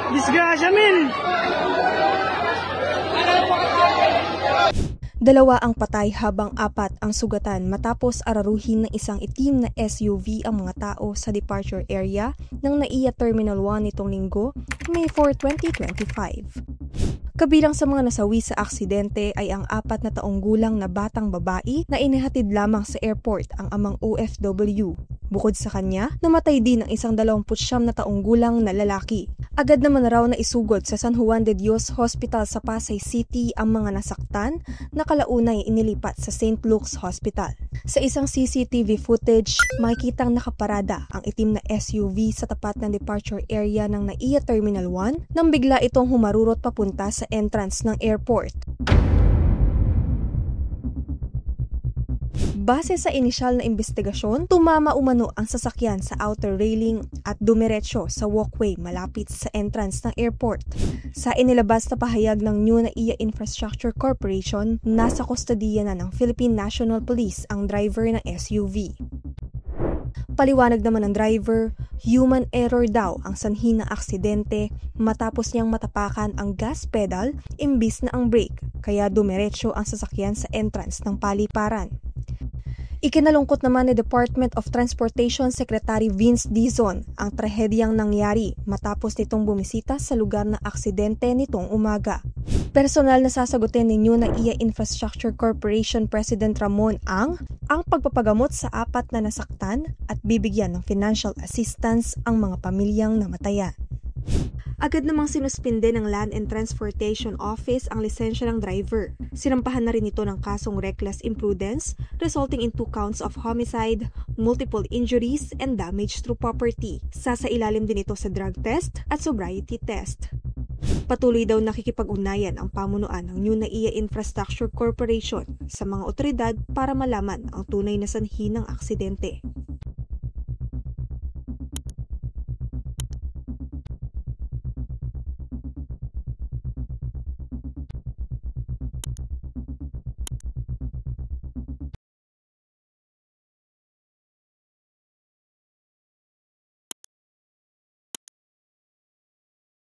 Disgrasya, men! Dalawa ang patay habang 4 ang sugatan matapos araruhin ng isang itim na SUV ang mga tao sa departure area ng NAIA Terminal 1 nitong linggo, May 4, 2025. Kabilang sa mga nasawi sa aksidente ay ang 4 na taong gulang na batang babae na inihatid lamang sa airport ang amang OFW. Bukod sa kanya, namatay din ang isang 29 na taong gulang na lalaki. Agad naman raw na isugod sa San Juan de Dios Hospital sa Pasay City ang mga nasaktan na kalaunay inilipat sa St. Luke's Hospital. Sa isang CCTV footage, makikitang nakaparada ang itim na SUV sa tapat ng departure area ng NAIA Terminal 1 nang bigla itong humarurot papunta sa entrance ng airport. Base sa inisyal na investigasyon, tumama umano ang sasakyan sa outer railing at dumiretso sa walkway malapit sa entrance ng airport. Sa inilabas na pahayag ng New NAIA Infrastructure Corporation, nasa kustodiya na ng Philippine National Police ang driver ng SUV. Paliwanag naman ng driver, human error daw ang sanhi ng aksidente matapos niyang matapakan ang gas pedal imbis na ang brake, kaya dumiretso ang sasakyan sa entrance ng paliparan. Ikinalungkot naman ni Department of Transportation Secretary Vince Dizon ang trahedyang nangyari matapos nitong bumisita sa lugar ng aksidente nitong umaga. Personal na sasagutin ni New NAIA Infrastructure Corporation President Ramon ang pagpapagamot sa 4 na nasaktan at bibigyan ng financial assistance ang mga pamilyang namatayan. Agad namang sinuspinde ng Land and Transportation Office ang lisensya ng driver. Sinampahan na rin ito ng kasong reckless imprudence resulting in 2 counts of homicide, multiple injuries, and damage to property. Sasailalim din ito sa drug test at sobriety test. Patuloy daw nakikipag-ugnayan ang pamunuan ng New NAIA Infrastructure Corporation sa mga otoridad para malaman ang tunay na sanhi ng aksidente.